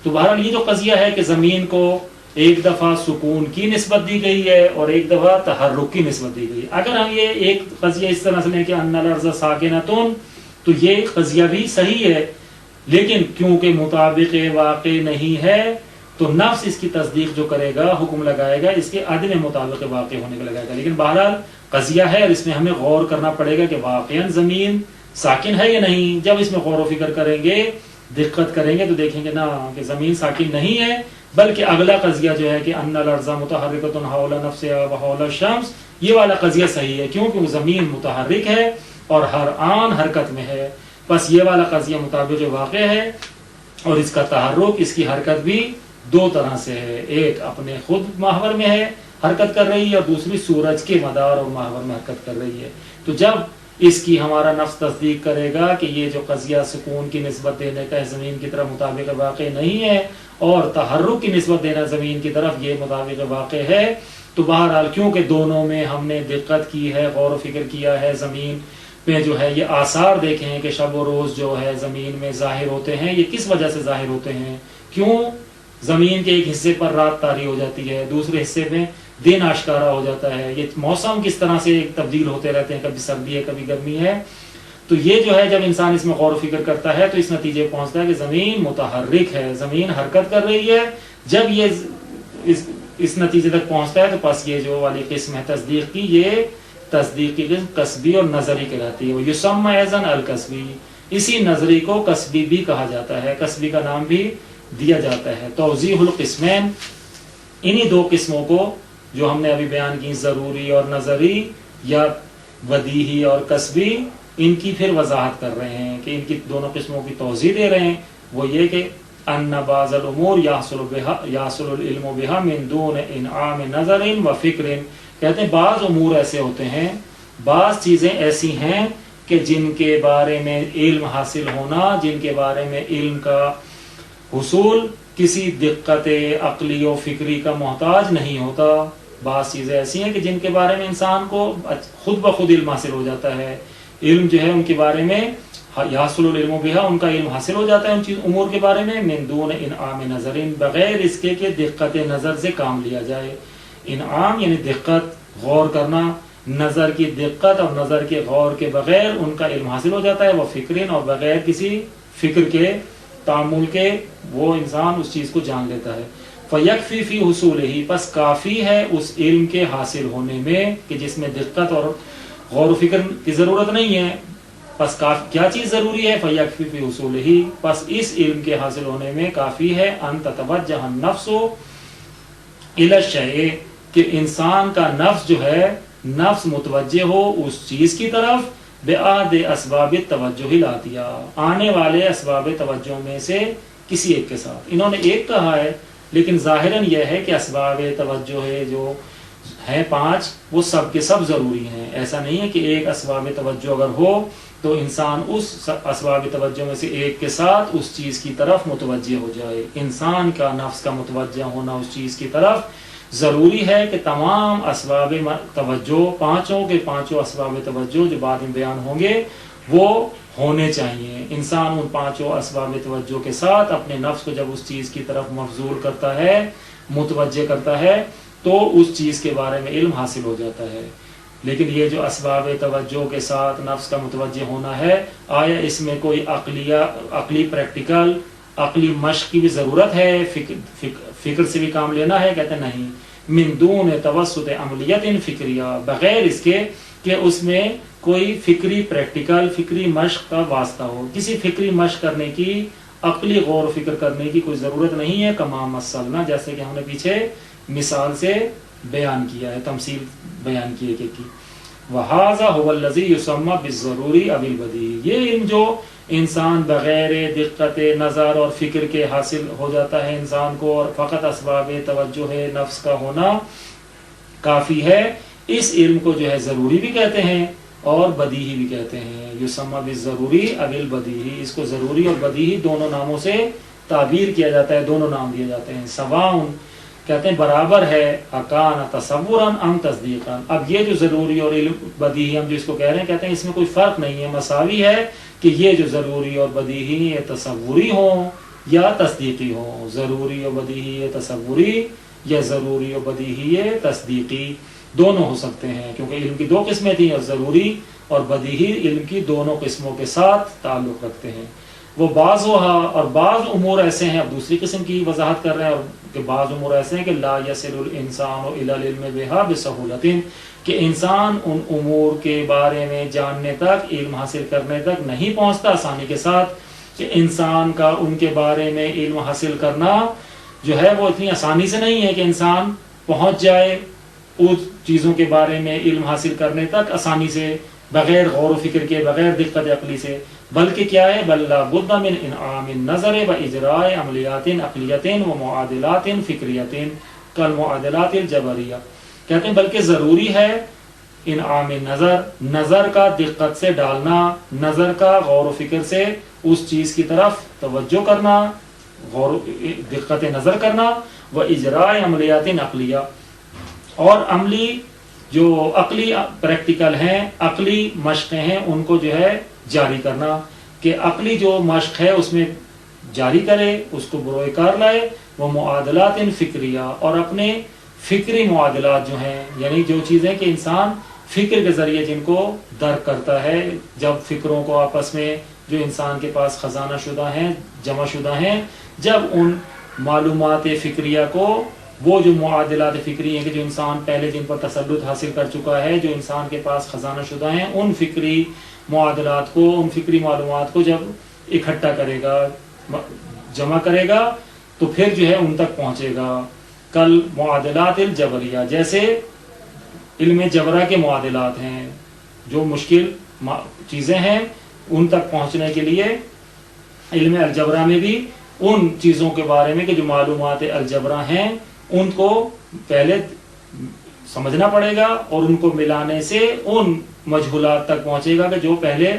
تو بہرحال یہ جو قضیہ ہے کہ زمین کو ایک دفعہ سکون کی نسبت دی گئی ہے اور ایک دفعہ تحرک کی نسبت دی گئی. اگر ہم یہ ایک قضیہ اس طرح سے لیں کہ ان الارض ساکنۃ، تو یہ قضیہ بھی صحیح ہے، لیکن کیونکہ مطابق واقع نہیں ہے تو نفس اس کی تصدیق جو کرے گا، حکم لگائے گا، اس کے عدم مطابق واقع ہونے کا لگائے گا. لیکن بہرحال قضیہ ہے اور اس میں ہمیں غور کرنا پڑے گا کہ واقعاً زمین ساکن ہے یا نہیں. جب اس میں غور و فکر کریں گے، دقت کریں گے، تو دیکھیں گے نا کہ زمین ساکن نہیں ہے، بلکہ اگلا قضیہ جو ہے کہ ان الارض متحرکۃ حول نفسها وحول الشمس، یہ والا قضیہ صحیح ہے کیونکہ وہ زمین متحرک ہے اور ہر آن حرکت میں ہے. بس یہ والا قضیہ مطابق واقع ہے، اور اس کا تحرک، اس کی حرکت بھی دو طرح سے ہے. ایک اپنے خود محور میں ہے، حرکت کر رہی ہے، اور دوسری سورج کے مدار اور محور میں حرکت کر رہی ہے. تو جب اس کی ہمارا نفس تصدیق کرے گا کہ یہ جو قضیہ سکون کی نسبت دینے کا ہے زمین کی طرف مطابق واقع نہیں ہے، اور تحرک کی نسبت دینا زمین کی طرف یہ مطابق واقع ہے، تو بہرحال کیونکہ دونوں میں ہم نے دقت کی ہے، غور و فکر کیا ہے، زمین پہ جو ہے یہ آثار دیکھے ہیں کہ شب و روز جو ہے زمین میں ظاہر ہوتے ہیں. یہ کس وجہ سے ظاہر ہوتے ہیں؟ کیوں زمین کے ایک حصے پر رات طاری ہو جاتی ہے، دوسرے حصے میں دن آشکارا ہو جاتا ہے. یہ موسم کس طرح سے تبدیل ہوتے رہتے ہیں، کبھی سردی ہے کبھی گرمی ہے. تو یہ جو ہے جب انسان اس میں غور و فکر کرتا ہے تو اس نتیجے پہنچتا ہے کہ زمین متحرک ہے، زمین حرکت کر رہی ہے. جب یہ اس نتیجے تک پہنچتا ہے تو پس یہ جو والی قسم ہے تصدیق کی، یہ تصدیق کی قسم قصبی اور نظری کہلاتی ہے. وہ یسمى ايضا القصبی، اسی نظری کو قصبی بھی کہا جاتا ہے، قصبی کا نام بھی دیا جاتا ہے. توضیح القسمین، انہی دو قسموں کو جو ہم نے ابھی بیان کی، ضروری اور نظری یا بدیہی اور قصبی، ان کی پھر وضاحت کر رہے ہیں کہ ان کی دونوں قسموں کی توضیح دے رہے ہیں. وہ یہ کہ ان بعض الامور یحصل العلم بها من دون انعام نظر و فکر، کہتے ہیں بعض امور ایسے ہوتے ہیں، بعض چیزیں ایسی ہیں کہ جن کے بارے میں علم حاصل ہونا، جن کے بارے میں علم کا حصول کسی دقت عقلی و فکری کا محتاج نہیں ہوتا. بعض چیزیں ایسی ہیں کہ جن کے بارے میں انسان کو خود بخود علم حاصل ہو جاتا ہے. علم جو ہے ان کے بارے میں یحصل العلم بها، ان کا علم حاصل ہو جاتا ہے ان چیز امور کے بارے میں، من دون انعام نظر، بغیر اس کے کہ دقت نظر سے کام لیا جائے. انعام یعنی دقت، غور کرنا، نظر کی دقت اور نظر کے غور کے بغیر ان کا علم حاصل ہو جاتا ہے. وہ فکرین، اور بغیر کسی فکر کے تعامل کے وہ انسان اس چیز کو جان لیتا ہے. فیکفی فی حصولہ، پس کافی ہے اس علم کے حاصل ہونے میں کہ جس میں دقت اور غور و فکر کی ضرورت نہیں ہے. پس کیا چیز ضروری ہے؟ فیکفی فی حصولہ، پس اس علم کے حاصل ہونے میں کافی ہے ان تتوجہ النفس الی الشیء، کہ انسان کا نفس جو ہے، نفس متوجہ ہو اس چیز کی طرف، بِعَادِ اسباب التوجہ الاتیہ، آنے والے اسباب توجہ میں سے کسی ایک کے ساتھ. انہوں نے ایک کہا ہے لیکن ظاہراً یہ ہے کہ اسباب توجہ ہے جو ہیں 5، وہ سب کے سب ضروری ہیں. ایسا نہیں ہے کہ ایک اسباب توجہ اگر ہو تو انسان اس اسباب توجہ میں سے ایک کے ساتھ اس چیز کی طرف متوجہ ہو جائے. انسان کا نفس کا متوجہ ہونا اس چیز کی طرف ضروری ہے کہ تمام اسباب توجہ، پانچوں کے پانچوں اسباب توجہ جو بعد میں بیان ہوں گے وہ ہونے چاہیے. انسان ان پانچوں اسباب توجہ کے ساتھ اپنے نفس کو جب اس چیز کی طرف مبذول کرتا ہے، متوجہ کرتا ہے، تو اس چیز کے بارے میں علم حاصل ہو جاتا ہے. لیکن یہ جو اسباب توجہ کے ساتھ نفس کا متوجہ ہونا ہے، آیا اس میں کوئی عقلی پریکٹیکل عقلی مشق کی بھی ضرورت ہے؟ فکر سے بھی کام لینا ہے؟ کہتے ہیں نہیں. من دون توسط عملیت فکریہ، بغیر اس کے کہ اس میں کوئی فکری پریکٹیکل فکری مشق کا واسطہ ہو. کسی فکری مشق کرنے کی، عقلی غور و فکر کرنے کی کوئی ضرورت نہیں ہے. کما مثلنا، جیسے کہ ہم نے پیچھے مثال سے بیان کیا ہے، تمثیل بیان کی ہے کہ وَهَذَا هُوَ الَّذِي يُسَمَّى بِالضَّرُورِ أَوِ الْبَدِيهِ، یہ علم جو انسان بغیر دقت نظر اور فکر کے حاصل ہو جاتا ہے انسان کو، اور فقط اسباب توجہ نفس کا ہونا کافی ہے، اس علم کو جو ہے ضروری بھی کہتے ہیں اور بدیہی بھی کہتے ہیں. یسمى بالضروری او البدیہی، اس کو ضروری اور بدیہی دونوں ناموں سے تعبیر کیا جاتا ہے، دونوں نام دیے جاتے ہیں. سواء، کہتے ہیں برابر ہے، اکان تصورا ام تصدیقا. اب یہ جو ضروری اور علم بدیہی ہم جو اس کو کہہ رہے ہیں، کہتے ہیں اس میں کوئی فرق نہیں ہے، مساوی ہے کہ یہ جو ضروری اور بدیہی یہ تصوری ہوں یا تصدیقی ہوں، ضروری و بدیہی تصوری یا ضروری و بدیہی تصدیقی دونوں ہو سکتے ہیں، کیونکہ علم کی دو قسمیں تھیں، اور ضروری اور بدیہی علم کی دونوں قسموں کے ساتھ تعلق رکھتے ہیں۔ وہ بعض اور بعض امور ایسے ہیں، اب دوسری قسم کی وضاحت کر رہے ہیں، اور کہ بعض امور ایسے ہیں کہ لا یصل الانسان الی العلم بہا بسہولۃ، کہ انسان ان امور کے بارے میں جاننے تک، علم حاصل کرنے تک نہیں پہنچتا آسانی کے ساتھ، کہ انسان کا ان کے بارے میں علم حاصل کرنا جو ہے وہ اتنی آسانی سے نہیں ہے کہ انسان پہنچ جائے اس چیزوں کے بارے میں علم حاصل کرنے تک آسانی سے، بغیر غور و فکر کے، بغیر دقت عقلی سے، بلکہ کیا ہے بل لا بد من انعام النظر و اجراء عملیات عقلیت و معادلات فکریت کالمعادلات الجبریہ، کہتے ہیں بلکہ ضروری ہے انعام نظر، نظر کا دقت سے ڈالنا، نظر کا غور و فکر سے اس چیز کی طرف توجہ کرنا، دقت نظر کرنا، و اجراء عملیات عقلیہ، اور عملی جو عقلی پریکٹیکل ہیں، عقلی مشقیں ہیں، ان کو جو ہے جاری کرنا، کہ عقلی جو مشق ہے اس میں جاری کرے، اس کو بروئے کار لائے، وہ معادلات فکریہ، اور اپنے فکری معادلات جو ہیں، یعنی جو چیزیں کہ انسان فکر کے ذریعے جن کو درک کرتا ہے، جب فکروں کو آپس میں جو انسان کے پاس خزانہ شدہ ہیں، جمع شدہ ہیں، جب ان معلومات فکریہ کو، وہ جو معادلات فکری ہیں کہ جو انسان پہلے جن پر تسلط حاصل کر چکا ہے، جو انسان کے پاس خزانہ شدہ ہیں، ان فکری معادلات کو، ان فکری معلومات کو جب اکٹھا کرے گا، جمع کرے گا، تو پھر جو ہے ان تک پہنچے گا۔ کل معادلات الجبریہ، جیسے علم جبرہ کے معادلات ہیں، جو مشکل چیزیں ہیں ان تک پہنچنے کے لیے علم الجبرہ میں بھی ان چیزوں کے بارے میں کہ جو معلومات الجبرہ ہیں ان کو پہلے سمجھنا پڑے گا، اور ان کو ملانے سے ان مجہولات تک پہنچے گا کہ جو پہلے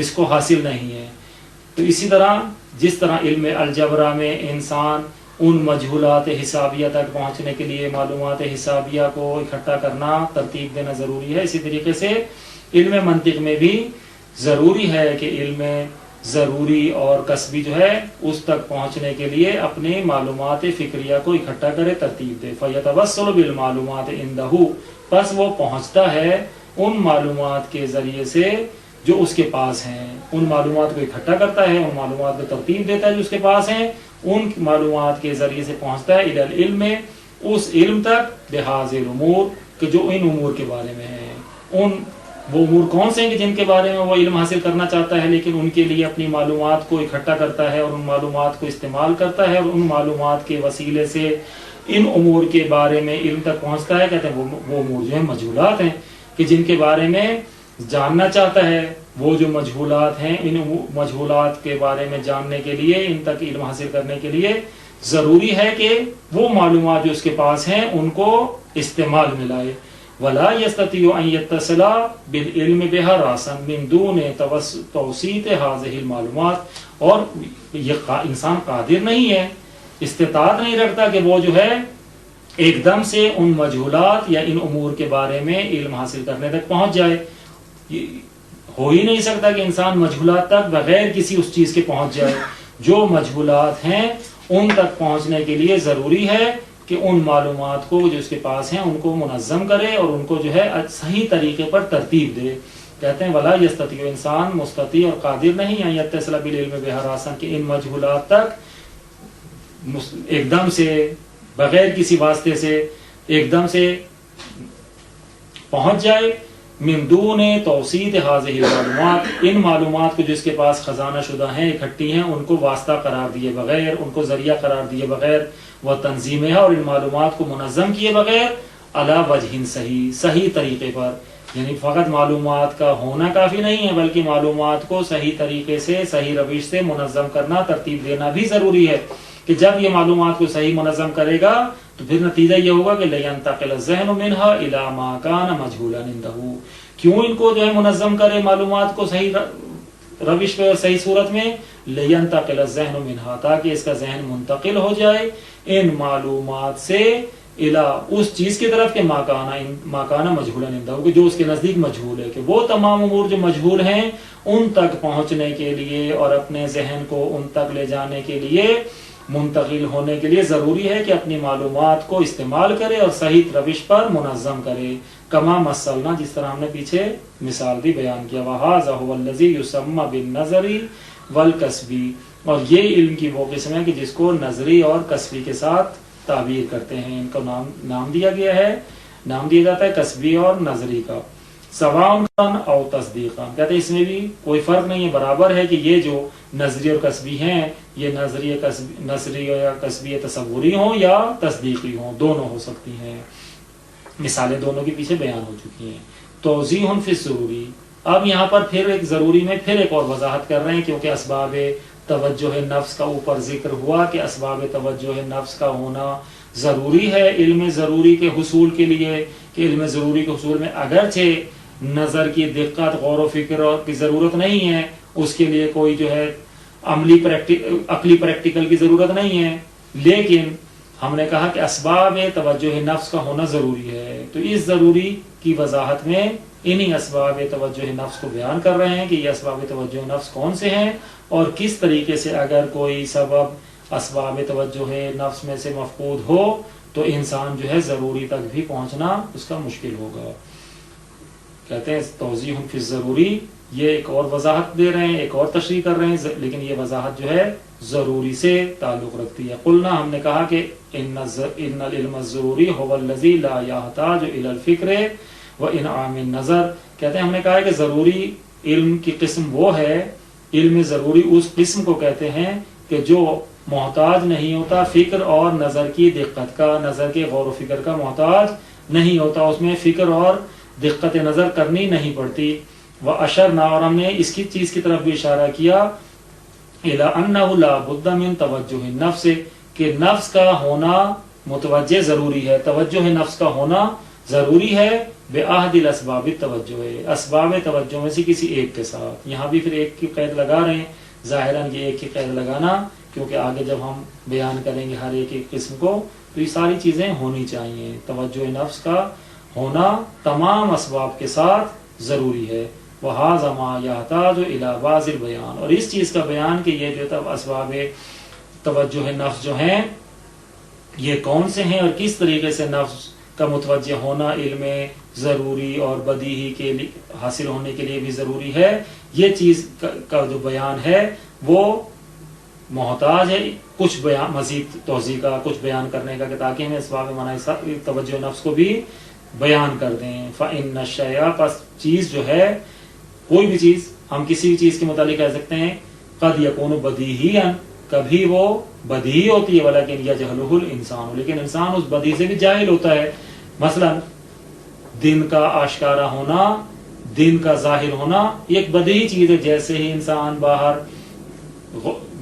اس کو حاصل نہیں ہے۔ تو اسی طرح جس طرح علم الجبرہ میں انسان ان مجہولات حسابیہ تک پہنچنے کے لیے معلومات حسابیہ کو اکٹھا کرنا، ترتیب دینا ضروری ہے، اسی طریقے سے علم منطق میں بھی ضروری ہے کہ علم ضروری اور کسبی جو ہے اس تک پہنچنے کے لیے اپنے معلومات فکریہ کو اکٹھا کرے، ترتیب دے۔ فَيَتَوَصَّلُ بِالْمَعْلُومَاتِ عِنْدَهُ، پس وہ پہنچتا ہے ان معلومات کے ذریعے سے جو اس کے پاس ہیں، ان معلومات کو اکٹھا کرتا ہے، ان معلومات کو ترتیب دیتا ہے جو اس کے پاس ہیں، ان معلومات کے ذریعے سے پہنچتا ہے الی العلم، اس علم تک، بہذ الامور، کہ جو ان امور کے بارے میں ہیں۔ وہ امور کون سے ہیں کہ جن کے بارے میں وہ علم حاصل کرنا چاہتا ہے، لیکن ان کے لیے اپنی معلومات کو اکٹھا کرتا ہے اور ان معلومات کو استعمال کرتا ہے، اور ان معلومات کے وسیلے سے ان امور کے بارے میں علم تک پہنچتا ہے۔ کہتے ہیں وہ امور جو ہیں مجہولات ہیں، کہ جن کے بارے میں جاننا چاہتا ہے، وہ جو مجہولات ہیں، ان مجہولات کے بارے میں جاننے کے لیے، ان تک علم حاصل کرنے کے لیے ضروری ہے کہ وہ معلومات جو اس کے پاس ہیں ان کو استعمال میں لائے۔ وَلَا يَسْتَطِيعُ أَن يَتَّصِلَ بِالْعِلْمِ بِهَا رَأْسًا مِن دُونِ تَوْسِيطِ هَٰذِهِ الْمَعْلُومَاتِ، اور یہ انسان قادر نہیں ہے، استطاعت نہیں رکھتا کہ وہ جو ہے ایک دم سے ان مجہولات یا ان امور کے بارے میں علم حاصل کرنے تک پہنچ جائے۔ ہو ہی نہیں سکتا کہ انسان مجہولات تک بغیر کسی اس چیز کے پہنچ جائے۔ جو مجہولات ہیں ان تک پہنچنے کے لیے ضروری ہے کہ ان معلومات کو جو اس کے پاس ہیں ان کو منظم کرے اور ان کو جو ہے صحیح طریقے پر ترتیب دے۔ کہتے ہیں ولا یستطیع، انسان مستطیع اور قادر نہیں ہے، یتصل بالعلم بہا راسا، کہ ان مجہولات تک ایک دم سے بغیر کسی واسطے سے ایک دم سے پہنچ جائے۔ من دون توسیط هذه المعلومات، ان معلومات کو جس کے پاس خزانہ شدہ ہیں، اکٹھی ہیں، ان کو واسطہ قرار دیے بغیر، ان کو ذریعہ قرار دیے بغیر، وہ تنظیم ہے، اور ان معلومات کو منظم کیے بغیر، علی وجہ صحیح، صحیح طریقے پر، یعنی فقط معلومات کا ہونا کافی نہیں ہے بلکہ معلومات کو صحیح طریقے سے، صحیح روش سے منظم کرنا، ترتیب دینا بھی ضروری ہے، کہ جب یہ معلومات کو صحیح منظم کرے گا تو پھر نتیجہ یہ ہوگا کہ لینتقل الذہن منها الی ما کان مجهولا عنده، کیوں ان کو جو ہے منظم کرے معلومات کو صحیح روش پہ اور صحیح صورت میں، لینتقل الذہن منها، تاکہ اس کا ذہن منتقل ہو جائے ان معلومات سے الا اس چیز کی طرف کہ ماکانہ مجہولا عندہ، کہ جو اس کے نزدیک مجہول ہے، کہ وہ تمام امور جو مجہول ہیں ان تک پہنچنے کے لیے اور اپنے ذہن کو ان تک لے جانے کے لیے، منتقل ہونے کے لیے ضروری ہے کہ اپنی معلومات کو استعمال کرے اور صحیح روش پر منظم کرے، کما مثلنا، جس طرح ہم نے پیچھے مثال دی بیان کیا، وَهَذَا هُوَ الَّذِي يُسَمَّى بِالنَّظَرِ وَالْكَسْبِ، اور یہ علم کی وہ قسم ہے کہ جس کو نظری اور کسبی کے ساتھ تعبیر کرتے ہیں، ان کو نام دیا گیا ہے، نام دیا جاتا ہے کسبی اور نظری کا، سواء او تصدیقا، کہتے ہیں اس میں بھی کوئی فرق نہیں ہے، برابر ہے کہ یہ جو نظری اور کسبی ہیں یہ نظری یا کسبی تصوری ہوں یا تصدیقی ہوں، دونوں ہو سکتی ہیں، مثالیں دونوں کے پیچھے بیان ہو چکی ہیں۔ توضیح فی الضروری، اب یہاں پر پھر ایک ضروری میں پھر ایک اور وضاحت کر رہے ہیں، کیونکہ اسباب توجہ نفس کا اوپر ذکر ہوا کہ اسباب توجہ نفس کا ہونا ضروری ہے علم ضروری کے حصول کے لیے، کہ علم ضروری کے حصول میں اگرچہ نظر کی دقت، غور و فکر کی ضرورت نہیں ہے، اس کے لیے کوئی جو ہے عقلی پریکٹیکل کی ضرورت نہیں ہے، لیکن ہم نے کہا کہ اسباب توجہ نفس کا ہونا ضروری ہے، تو اس ضروری کی وضاحت میں انہی اسباب توجہ نفس کو بیان کر رہے ہیں کہ یہ اسباب توجہ نفس کون سے ہیں، اور کس طریقے سے اگر کوئی سبب اسباب توجہ نفس میں سے مفقود ہو تو انسان جو ہے ضروری تک بھی پہنچنا اس کا مشکل ہوگا۔ کہتے ہیں توضیح فی الضروری، یہ ایک اور وضاحت دے رہے ہیں، ایک اور تشریح کر رہے ہیں، لیکن یہ وضاحت جو ہے ضروری سے تعلق رکھتی ہے۔ قلنا، ہم نے کہا کہ ان العلم الضروری هو الذی لا یحتاج الی الفکر وانعام النظر، کہتے ہیں ہم نے کہا کہ ضروری علم کی قسم وہ ہے، علم ضروری اس قسم کو کہتے ہیں کہ جو محتاج نہیں ہوتا فکر اور نظر کی دقت کا، نظر کے غور و فکر کا محتاج نہیں ہوتا، اس میں فکر اور دقت نظر کرنی نہیں پڑتی۔ وَأَشَرْنَا، اور ہم نے اس کی چیز کی طرف بھی اشارہ کیا، إِلَىٰ أَنَّهُ لَا بُدَّ مِن تَوَجُّهِ النَّفْسِ، کہ نفس کا ہونا متوجہ ضروری ہے، توجہ نفس کا ہونا ضروری ہے، بِأَحْدِ الْأَسْبَابِ التَّوَجُّهِ، اسباب توجہ میں سے کسی ایک کے ساتھ۔ یہاں بھی پھر ایک کی قید لگا رہے ہیں، ظاہراً یہ ایک کی قید لگانا، کیونکہ آگے جب ہم بیان کریں گے ہر ایک قسم کو تو یہ ساری چیزیں ہونی چاہیے، توجہ نفس کا ہونا تمام اسباب کے ساتھ ضروری ہے۔ وَهَذَا مَا يَحْتَاجُ إِلَىٰ بَعْضِ الْبَيَانِ، اور اس چیز کا بیان کہ یہ جو اسباب توجہ نفس جو ہیں یہ کون سے ہیں اور کس طریقے سے نفس کا متوجہ ہونا علم ضروری اور بدیہی کے حاصل ہونے کے لیے بھی ضروری ہے، یہ چیز کا جو بیان ہے وہ محتاج ہے کچھ بیان مزید توضیح کا، کچھ بیان کرنے کا، کہ تاکہ ہمیں اسباب منع توجہ نفس کو بھی بیان کر دیں۔ فَإِنَّ الشَّيْءَ، پس چیز جو ہے، کوئی بھی چیز، ہم کسی بھی چیز کے متعلق کہہ سکتے ہیں قد یکون بدیہیاً، کبھی وہ بدیہی ہوتی ہے، ولیکن یجہلہ الانسان، لیکن انسان اس بدیہی سے بھی جاہل ہوتا ہے۔ مثلا دن کا آشکارا ہونا، دن کا ظاہر ہونا ایک بدیہی چیز ہے، جیسے ہی انسان باہر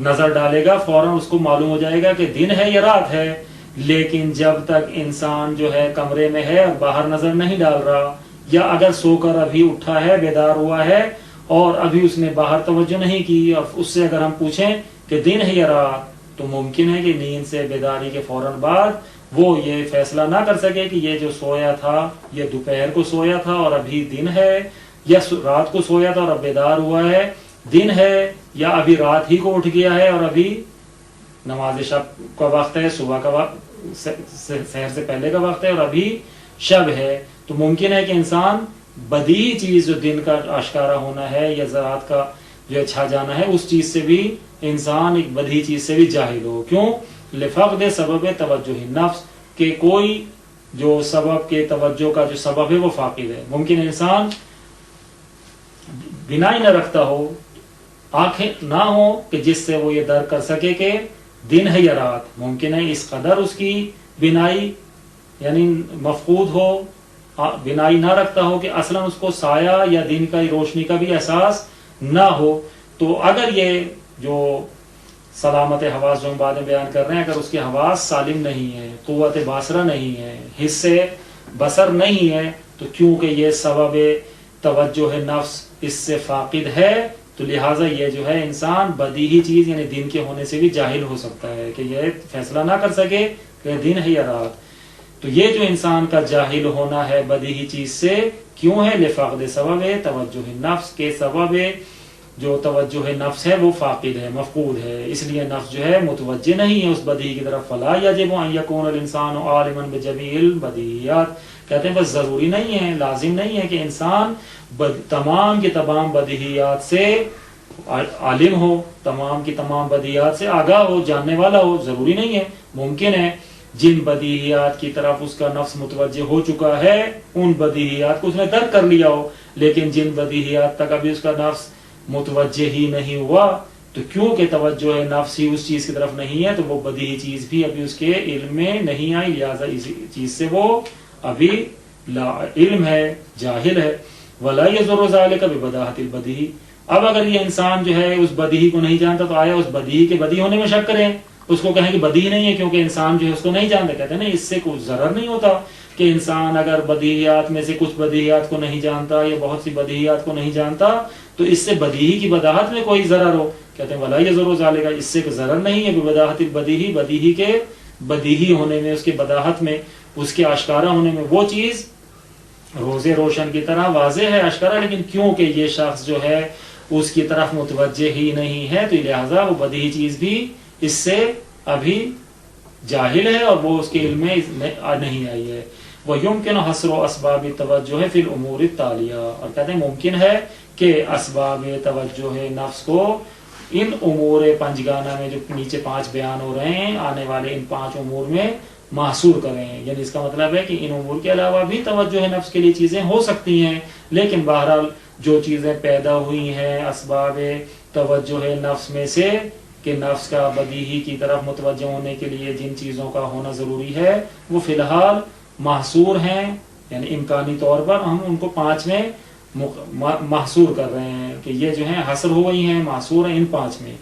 نظر ڈالے گا فوراً اس کو معلوم ہو جائے گا کہ دن ہے یا رات ہے، لیکن جب تک انسان جو ہے کمرے میں ہے باہر نظر نہیں ڈال رہا، یا اگر سو کر ابھی اٹھا ہے، بیدار ہوا ہے اور ابھی اس نے باہر توجہ نہیں کی، اور اس سے اگر ہم پوچھیں کہ دن ہے یا رات، تو ممکن ہے کہ نیند سے بیداری کے فوراً بعد وہ یہ فیصلہ نہ کر سکے کہ یہ جو سویا تھا یہ دوپہر کو سویا تھا اور ابھی دن ہے، یا رات کو سویا تھا اور اب بیدار ہوا ہے دن ہے، یا ابھی رات ہی کو اٹھ گیا ہے اور ابھی نماز شب کا وقت ہے، صبح کا وقت، سحر سے پہلے کا وقت ہے اور ابھی شب ہے۔ تو ممکن ہے کہ انسان بدیہی چیز جو دن کا آشکارا ہونا ہے یا رات کا جو چھا جانا ہے، اس چیز سے بھی انسان ایک بدیہی چیز سے بھی جاہل ہو۔ کیوں؟ لفقد سبب توجہ نفس، کہ کوئی جو سبب کے توجہ کا جو سبب ہے وہ فاقد ہے۔ ممکن انسان بینائی نہ رکھتا ہو، آنکھیں نہ ہو کہ جس سے وہ یہ درک کر سکے کہ دن ہے یا رات، ممکن ہے اس قدر اس کی بینائی یعنی مفقود ہو، بینائی نہ رکھتا ہو کہ اصلا اس کو سایہ یا دن کا روشنی کا بھی احساس نہ ہو۔ تو اگر یہ جو سلامت حواس جو ہم بعد میں بیان کر رہے ہیں، اگر اس کے حواس سالم نہیں ہے، قوت باصرہ نہیں ہے، حصے بصر نہیں ہے، تو کیونکہ یہ سبب توجہ نفس اس سے فاقد ہے، تو لہٰذا یہ جو ہے انسان بدیہی چیز یعنی دن کے ہونے سے بھی جاہل ہو سکتا ہے، کہ یہ فیصلہ نہ کر سکے کہ دن ہے یا رات۔ تو یہ جو انسان کا جاہل ہونا ہے بدیہی چیز سے کیوں ہے؟ لفقد سبب توجہ نفس کے سبب جو توجہ نفس ہے وہ فاقد ہے، مفقود ہے، اس لیے نفس جو ہے متوجہ نہیں ہے اس بدیہی کی طرف۔ فلا یجب ان یکون الانسان عالما بجمیع البدیہیات، کہتے ہیں بس ضروری نہیں ہے، لازم نہیں ہے کہ انسان تمام کے تمام بدیہیات سے عالم ہو، تمام کی تمام بدیہیات سے آگاہ ہو، جاننے والا ہو، ضروری نہیں ہے۔ ممکن ہے جن بدیہیات کی طرف اس کا نفس متوجہ ہو چکا ہے ان بدیہیات کو اس نے درک کر لیا ہو، لیکن جن بدیہیات تک ابھی اس کا نفس متوجہ ہی نہیں ہوا، تو کیونکہ توجہ نفس ہی اس چیز کی طرف نہیں ہے تو وہ بدیہی چیز بھی ابھی اس کے علم میں نہیں آئی، لہذا اس چیز سے وہ ابھی لا علم ہے، جاہل ہے۔ ولا یضر ذلک ببداہۃ البدیہی، اب اگر یہ انسان جو ہے اس بدیہی کو نہیں جانتا تو آیا اس بدیہی کے بدیہی ہونے میں شک کریں، اس کو کہیں کہ بدیہی نہیں ہے کیونکہ انسان جو ہے اس کو نہیں جانتا؟ کہتے ہیں نا اس سے کچھ ضرر نہیں ہوتا کہ انسان اگر بدیہیات میں سے کچھ بدیہیات کو نہیں جانتا یا بہت سی بدیہیات کو نہیں جانتا تو اس سے بدیہی کی بداہت میں کوئی ضرر ہو۔ کہتے ہیں ولا یضر ذلک، اس سے کوئی ضرر نہیں ہے ببداہۃ البدیہی، بدیہی کے بدیہی ہونے میں، اس کے بداہت میں، اس کے آشکارا ہونے میں، وہ چیز روزے روشن کی طرح واضح ہے، آشکارا، لیکن کیونکہ یہ شخص جو ہے اس کی طرف متوجہ ہی نہیں ہے تو لہذا وہ بدیہی چیز بھی اس سے ابھی جاہل ہے اور وہ اس کے علم میں نہیں آئی ہے۔ وَيُمْكِنُ حَصْرُ أَسْبَابِ التَّوَجُّهِ فِي الْأُمُورِ التَّالِيَةِ، اور کہتے ہیں ممکن ہے کہ اسباب توجہ نفس کو ان امور پنجگانہ میں جو نیچے 5 بیان ہو رہے ہیں آنے والے ان 5 امور میں محصور کریں، یعنی اس کا مطلب ہے کہ ان امور کے علاوہ بھی توجہ نفس کے لیے چیزیں ہو سکتی ہیں، لیکن بہرحال جو چیزیں پیدا ہوئی ہیں اسباب توجہ نفس میں سے کہ نفس کا بدیہی کی طرف متوجہ ہونے کے لیے جن چیزوں کا ہونا ضروری ہے وہ فی الحال محصور ہیں، یعنی امکانی طور پر ہم ان کو 5 میں محصور کر رہے ہیں کہ یہ جو ہیں حصر ہو گئی ہیں، محصور ہیں ان 5 میں۔